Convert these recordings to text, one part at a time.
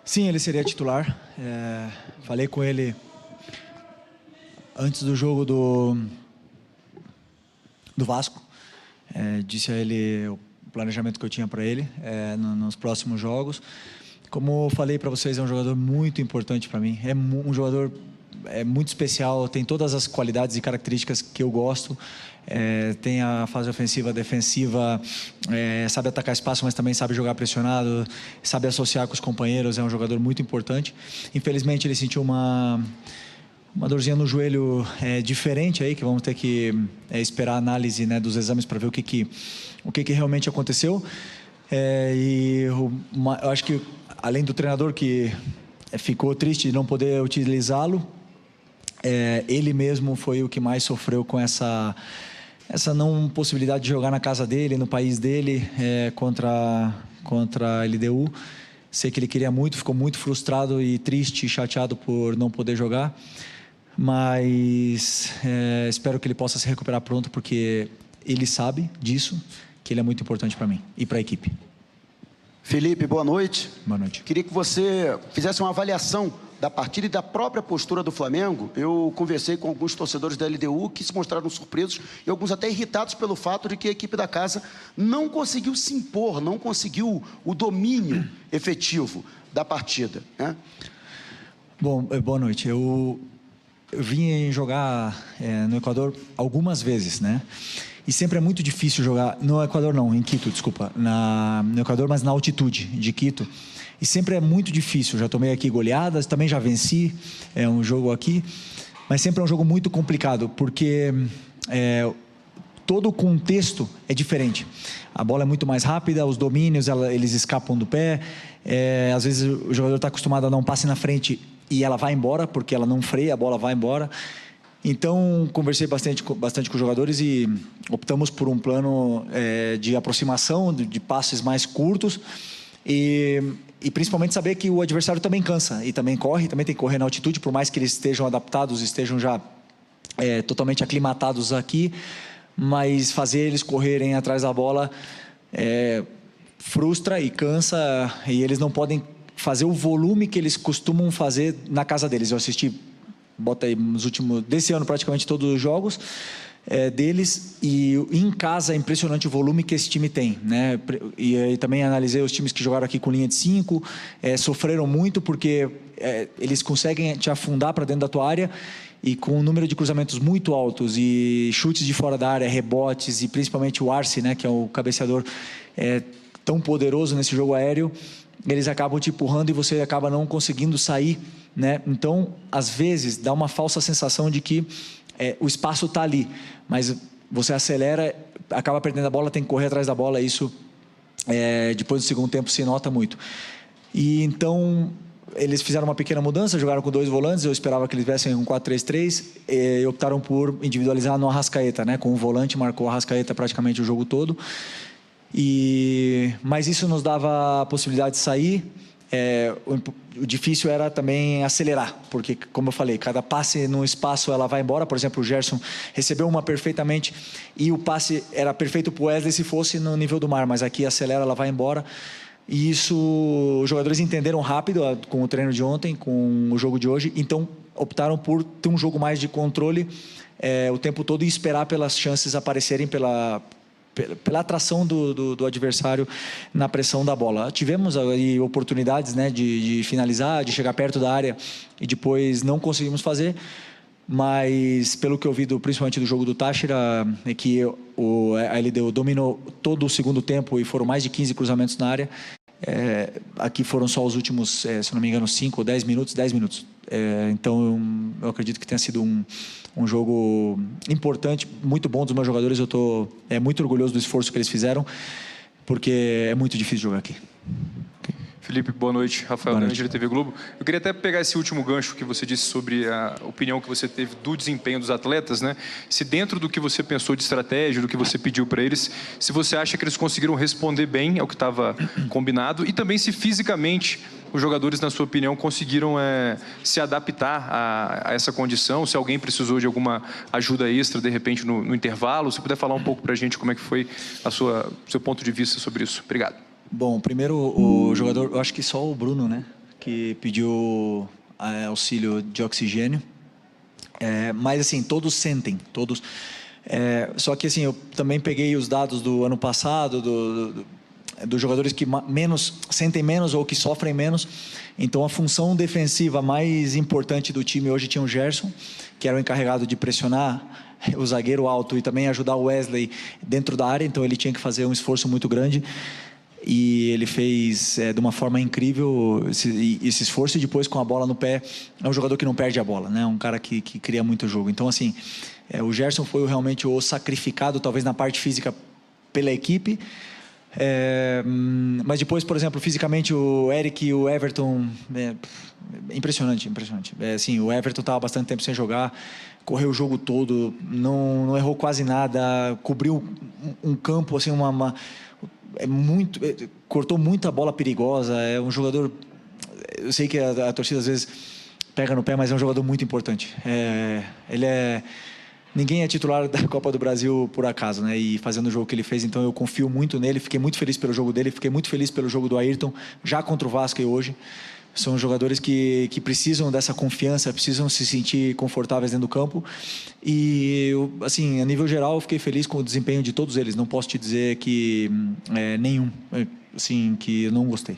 Sim, ele seria titular. Falei com ele antes do jogo do Vasco. Disse a ele o planejamento que eu tinha para ele nos próximos jogos. Como falei para vocês, é um jogador muito importante para mim. É um jogador muito especial, tem todas as qualidades e características que eu gosto. Tem a fase ofensiva, defensiva, sabe atacar espaço, mas também sabe jogar pressionado, sabe associar com os companheiros, é um jogador muito importante. Infelizmente ele sentiu uma dorzinha no joelho diferente aí, que vamos ter que esperar a análise, né, dos exames para ver o que realmente aconteceu. Eu acho que além do treinador que ficou triste de não poder utilizá-lo, ele mesmo foi o que mais sofreu com essa não possibilidade de jogar na casa dele, no país dele, contra a LDU. Sei que ele queria muito, ficou muito frustrado e triste e chateado por não poder jogar, mas espero que ele possa se recuperar pronto, porque ele sabe disso, que ele é muito importante para mim e para a equipe. Felipe, boa noite. Boa noite. Queria que você fizesse uma avaliação da partida e da própria postura do Flamengo. Eu conversei com alguns torcedores da LDU que se mostraram surpresos e alguns até irritados pelo fato de que a equipe da casa não conseguiu se impor, não conseguiu o domínio efetivo da partida, né? Bom, boa noite. Eu vim jogar no Equador algumas vezes, né? E sempre é muito difícil jogar no Equador, não, em Quito, desculpa, no Equador, mas na altitude de Quito. E sempre é muito difícil. Já tomei aqui goleadas, também já venci um jogo aqui, mas sempre é um jogo muito complicado, porque todo o contexto é diferente. A bola é muito mais rápida, os domínios eles escapam do pé. Às vezes o jogador está acostumado a dar um passe na frente e ela vai embora, porque ela não freia, a bola vai embora. Então, conversei bastante com os jogadores e optamos por um plano de aproximação, de passes mais curtos e principalmente saber que o adversário também cansa e também corre, também tem que correr na altitude, por mais que eles estejam adaptados, estejam já totalmente aclimatados aqui, mas fazer eles correrem atrás da bola frustra e cansa, e eles não podem fazer o volume que eles costumam fazer na casa deles. Eu assisti, bota aí, desse ano praticamente todos os jogos deles, e em casa é impressionante o volume que esse time tem, né? E também analisei os times que jogaram aqui com linha de 5, sofreram muito porque eles conseguem te afundar para dentro da tua área, e com um número de cruzamentos muito altos e chutes de fora da área, rebotes, e principalmente o Arce, né, que é o cabeceador tão poderoso nesse jogo aéreo, eles acabam te empurrando e você acaba não conseguindo sair, né? Então, às vezes, dá uma falsa sensação de que o espaço está ali, mas você acelera, acaba perdendo a bola, tem que correr atrás da bola. Isso, depois do segundo tempo, se nota muito. E então, eles fizeram uma pequena mudança, jogaram com 2 volantes, eu esperava que eles viessem com 4-3-3, e optaram por individualizar no Arrascaeta, né? Com um volante, marcou o Arrascaeta praticamente o jogo todo. Mas isso nos dava a possibilidade de sair. O difícil era também acelerar, porque, como eu falei, cada passe no espaço ela vai embora. Por exemplo, o Gerson recebeu uma perfeitamente e o passe era perfeito para o Wesley se fosse no nível do mar, mas aqui acelera, ela vai embora. E isso os jogadores entenderam rápido com o treino de ontem, com o jogo de hoje, então optaram por ter um jogo mais de controle o tempo todo e esperar pelas chances aparecerem, pela atração do adversário na pressão da bola. Tivemos aí oportunidades, né, de finalizar, de chegar perto da área e depois não conseguimos fazer, mas pelo que eu vi principalmente do jogo do Táchira, é que a LDU dominou todo o segundo tempo e foram mais de 15 cruzamentos na área. Aqui foram só os últimos, se não me engano, 5 ou 10 minutos. Então eu acredito que tenha sido um jogo importante, muito bom dos meus jogadores. Eu estou muito orgulhoso do esforço que eles fizeram, porque é muito difícil jogar aqui. Felipe, boa noite. Rafael Grande, da TV Globo. Eu queria até pegar esse último gancho que você disse sobre a opinião que você teve do desempenho dos atletas, né? Se dentro do que você pensou de estratégia, do que você pediu para eles, se você acha que eles conseguiram responder bem ao que estava combinado, e também se fisicamente os jogadores, na sua opinião, conseguiram se adaptar a essa condição, se alguém precisou de alguma ajuda extra, de repente, no intervalo. Se puder falar um pouco para a gente como é que foi seu ponto de vista sobre isso. Obrigado. Bom, primeiro o jogador, eu acho que só o Bruno, né, que pediu auxílio de oxigênio. Mas, assim, todos sentem, todos... só que, assim, eu também peguei os dados do ano passado, dos jogadores que sentem menos ou que sofrem menos. Então, a função defensiva mais importante do time hoje tinha o Gerson, que era o encarregado de pressionar o zagueiro alto e também ajudar o Wesley dentro da área. Então, ele tinha que fazer um esforço muito grande. E ele fez de uma forma incrível esse esforço. E depois, com a bola no pé, é um jogador que não perde a bola, né? Um cara que cria muito jogo. Então, assim, o Gerson foi realmente o sacrificado, talvez na parte física, pela equipe. Mas depois, por exemplo, fisicamente, o Eric e o Everton, impressionante. Assim, o Everton estava bastante tempo sem jogar, correu o jogo todo, não errou quase nada, cobriu um campo, assim, cortou muita bola perigosa. É um jogador, eu sei que a torcida às vezes pega no pé, mas é um jogador muito importante. Ninguém é titular da Copa do Brasil por acaso, né? E fazendo o jogo que ele fez, então eu confio muito nele. Fiquei muito feliz pelo jogo dele, fiquei muito feliz pelo jogo do Ayrton, já contra o Vasco e hoje. São jogadores que precisam dessa confiança, precisam se sentir confortáveis dentro do campo. E, assim, a nível geral, eu fiquei feliz com o desempenho de todos eles. Não posso te dizer que nenhum, assim, que eu não gostei.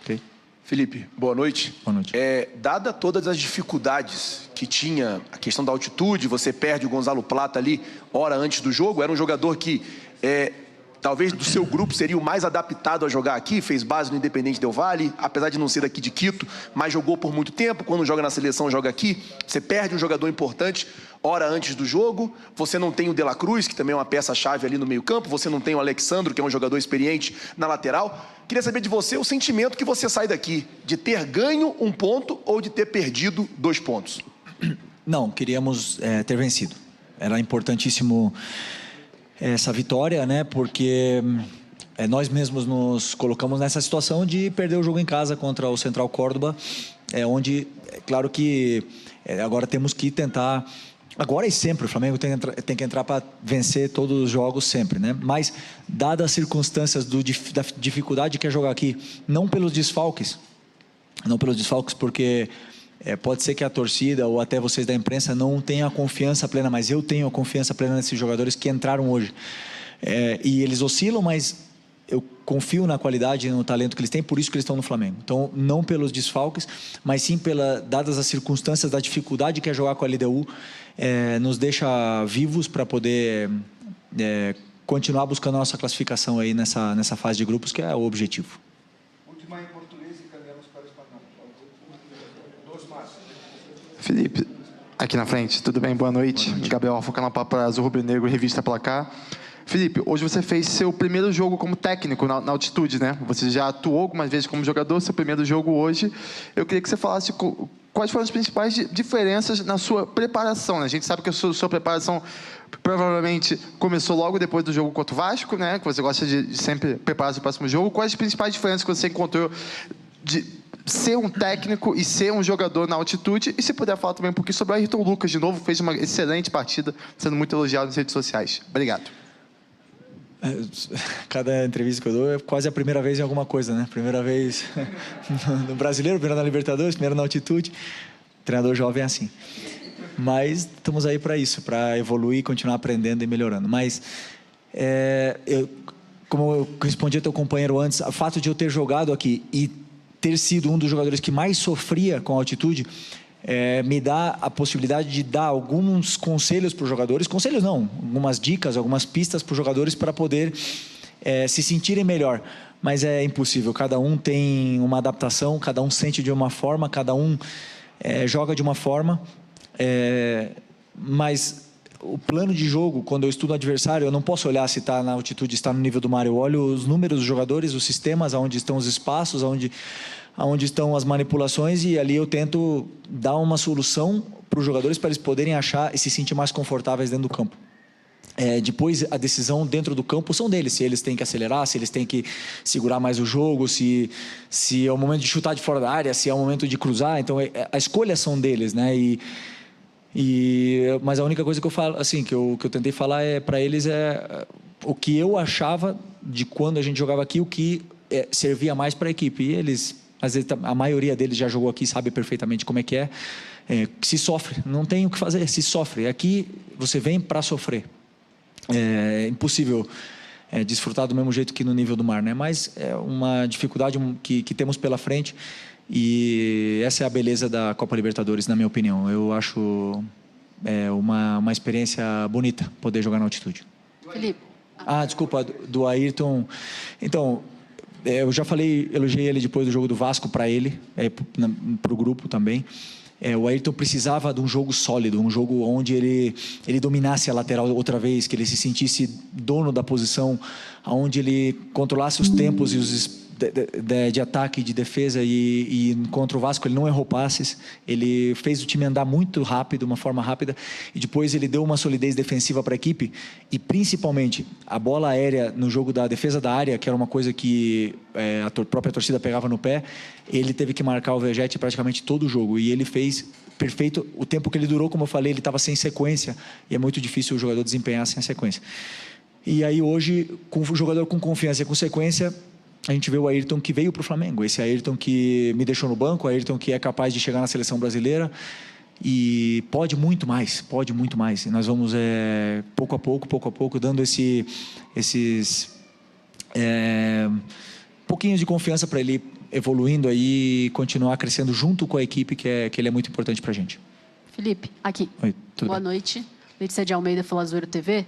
Okay? Felipe, boa noite. Boa noite. Dada todas as dificuldades que tinha, a questão da altitude, você perde o Gonzalo Plata ali, hora antes do jogo, era um jogador que, talvez do seu grupo, seria o mais adaptado a jogar aqui, fez base no Independente Del Valle, apesar de não ser daqui de Quito, mas jogou por muito tempo, quando joga na seleção, joga aqui. Você perde um jogador importante hora antes do jogo, você não tem o De La Cruz, que também é uma peça-chave ali no meio-campo, você não tem o Alexandro, que é um jogador experiente na lateral. Queria saber de você o sentimento que você sai daqui, de ter ganho um ponto ou de ter perdido 2 pontos. Não, queríamos ter vencido. Era importantíssimo essa vitória, né? Porque nós mesmos nos colocamos nessa situação de perder o jogo em casa contra o Central Córdoba, onde, claro que agora temos que tentar... Agora e sempre, o Flamengo tem que entrar para vencer todos os jogos sempre, né? Mas, dadas as circunstâncias da dificuldade que é jogar aqui, não pelos desfalques, porque pode ser que a torcida ou até vocês da imprensa não tenham a confiança plena, mas eu tenho a confiança plena nesses jogadores que entraram hoje. E eles oscilam, mas eu confio na qualidade e no talento que eles têm, por isso que eles estão no Flamengo. Então, não pelos desfalques, mas sim dadas as circunstâncias da dificuldade que é jogar com a LDU, nos deixa vivos para poder continuar buscando a nossa classificação aí nessa fase de grupos, que é o objetivo. Última em português e caminhamos para o espanhol. Felipe, aqui na frente, tudo bem? Boa noite. Gabriel Alfoca, para Azul Rubro Negro, Revista Placar. Felipe, hoje você fez seu primeiro jogo como técnico na altitude, né? Você já atuou algumas vezes como jogador, seu primeiro jogo hoje. Eu queria que você falasse quais foram as principais diferenças na sua preparação, né? A gente sabe que a sua preparação provavelmente começou logo depois do jogo contra o Vasco, né? Que você gosta de sempre preparar o próximo jogo. Quais as principais diferenças que você encontrou de ser um técnico e ser um jogador na altitude? E se puder falar também um pouquinho sobre o Ayrton Lucas, de novo, fez uma excelente partida, sendo muito elogiado nas redes sociais. Obrigado. Cada entrevista que eu dou é quase a primeira vez em alguma coisa, né? Primeira vez no Brasileiro, primeira na Libertadores, primeira na altitude. Treinador jovem é assim. Mas estamos aí para isso, para evoluir, continuar aprendendo e melhorando. Mas, como eu respondi ao teu companheiro antes, o fato de eu ter jogado aqui e ter sido um dos jogadores que mais sofria com a altitude, me dá a possibilidade de dar alguns conselhos para os jogadores, conselhos não, algumas dicas, algumas pistas para os jogadores para poder se sentirem melhor. Mas é impossível, cada um tem uma adaptação, cada um sente de uma forma, cada um joga de uma forma, mas o plano de jogo, quando eu estudo o adversário, eu não posso olhar se está na altitude, se está no nível do mar. Eu olho os números dos jogadores, os sistemas, onde estão os espaços, onde estão as manipulações, e ali eu tento dar uma solução para os jogadores para eles poderem achar e se sentir mais confortáveis dentro do campo. Depois, a decisão dentro do campo são deles, se eles têm que acelerar, se eles têm que segurar mais o jogo, se é o momento de chutar de fora da área, se é o momento de cruzar. Então, a escolha são deles, né? Mas a única coisa que eu falo, assim, que eu tentei falar para eles o que eu achava de quando a gente jogava aqui, o que servia mais para a equipe. E eles às vezes a maioria deles já jogou aqui, sabe perfeitamente como é que é. Se sofre, não tem o que fazer, se sofre. Aqui você vem para sofrer. É impossível desfrutar do mesmo jeito que no nível do mar, né? Mas é uma dificuldade que temos pela frente, e essa é a beleza da Copa Libertadores, na minha opinião. Eu acho uma experiência bonita poder jogar na altitude. Felipe. Desculpa, do Ayrton. Então, eu já falei, elogiei ele depois do jogo do Vasco para ele, para o grupo também. O Ayrton precisava de um jogo sólido, um jogo onde ele dominasse a lateral outra vez, que ele se sentisse dono da posição, onde ele controlasse os tempos e os de ataque e de defesa, e contra o Vasco ele não errou passes, ele fez o time andar muito rápido, uma forma rápida, e depois ele deu uma solidez defensiva para a equipe, e principalmente a bola aérea no jogo da defesa da área, que era uma coisa que a própria torcida pegava no pé, ele teve que marcar o Vegete praticamente todo o jogo, e ele fez perfeito. O tempo que ele durou, como eu falei, ele estava sem sequência, e é muito difícil o jogador desempenhar sem a sequência. E aí hoje, com o jogador com confiança e com sequência, a gente vê o Ayrton que veio para o Flamengo, esse Ayrton que me deixou no banco, o Ayrton que é capaz de chegar na seleção brasileira e pode muito mais. E nós vamos, pouco a pouco, dando esses pouquinhos de confiança para ele evoluindo aí e continuar crescendo junto com a equipe, que ele é muito importante para a gente. Felipe, aqui. Oi, Boa noite. Letícia de Almeida, Falazoeiro TV.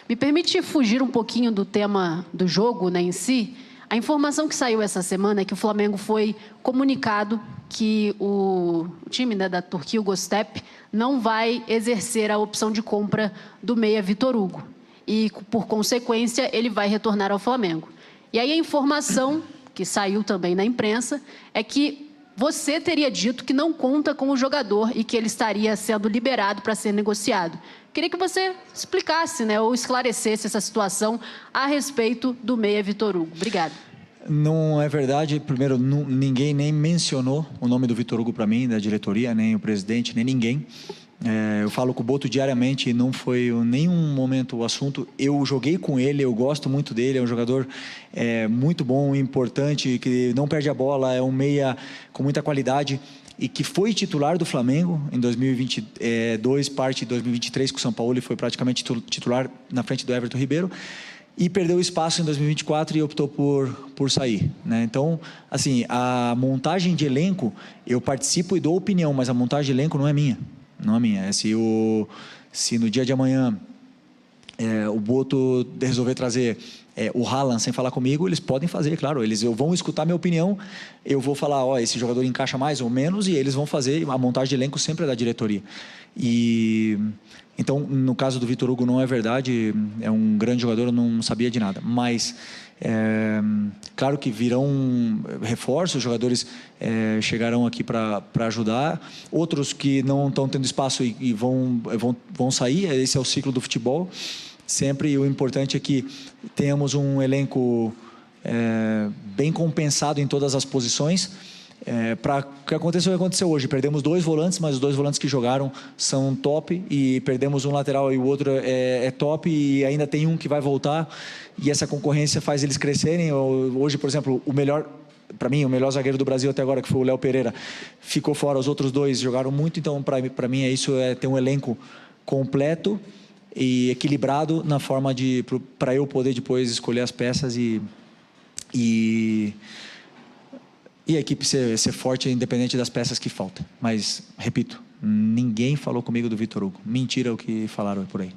Me permite fugir um pouquinho do tema do jogo, né, em si. A informação que saiu essa semana é que o Flamengo foi comunicado que o time, né, da Turquia, o Göztepe, não vai exercer a opção de compra do meia Vitor Hugo. E, por consequência, ele vai retornar ao Flamengo. E aí a informação que saiu também na imprensa é que você teria dito que não conta com o jogador e que ele estaria sendo liberado para ser negociado. Queria que você explicasse, né, ou esclarecesse essa situação a respeito do meia Vitor Hugo. Obrigado. Não é verdade. Primeiro, ninguém nem mencionou o nome do Vitor Hugo para mim, da diretoria, nem o presidente, nem ninguém. Eu falo com o Boto diariamente e não foi em nenhum momento o assunto. Eu joguei com ele, eu gosto muito dele, é um jogador muito bom, importante, que não perde a bola, é um meia com muita qualidade e que foi titular do Flamengo em 2022, parte de 2023 com o São Paulo, e foi praticamente titular na frente do Everton Ribeiro, e perdeu espaço em 2024 e optou por sair, né? Então, assim, a montagem de elenco, eu participo e dou opinião, mas a montagem de elenco não é minha. Não é minha. Se no dia de amanhã o Boto resolver trazer o Haaland sem falar comigo, eles podem fazer, claro. Eles vão escutar minha opinião, eu vou falar, esse jogador encaixa mais ou menos, e eles vão fazer. A montagem de elenco sempre é da diretoria. Então, no caso do Vitor Hugo, não é verdade. É um grande jogador, eu não sabia de nada. Mas, claro que virão reforços, os jogadores chegarão aqui para ajudar. Outros que não estão tendo espaço e vão sair. Esse é o ciclo do futebol. Sempre o importante é que tenhamos um elenco bem compensado em todas as posições. Para que aconteceu o que aconteceu hoje. Perdemos 2 volantes, mas os 2 volantes que jogaram são top, e perdemos um lateral e o outro é top, e ainda tem um que vai voltar, e essa concorrência faz eles crescerem. Hoje, por exemplo, para mim, o melhor zagueiro do Brasil até agora, que foi o Léo Pereira, ficou fora. Os outros 2 jogaram muito. Então, para mim, isso é ter um elenco completo e equilibrado na forma para eu poder depois escolher as peças e a equipe ser forte, independente das peças que faltam. Mas, repito, ninguém falou comigo do Vitor Hugo. Mentira o que falaram por aí.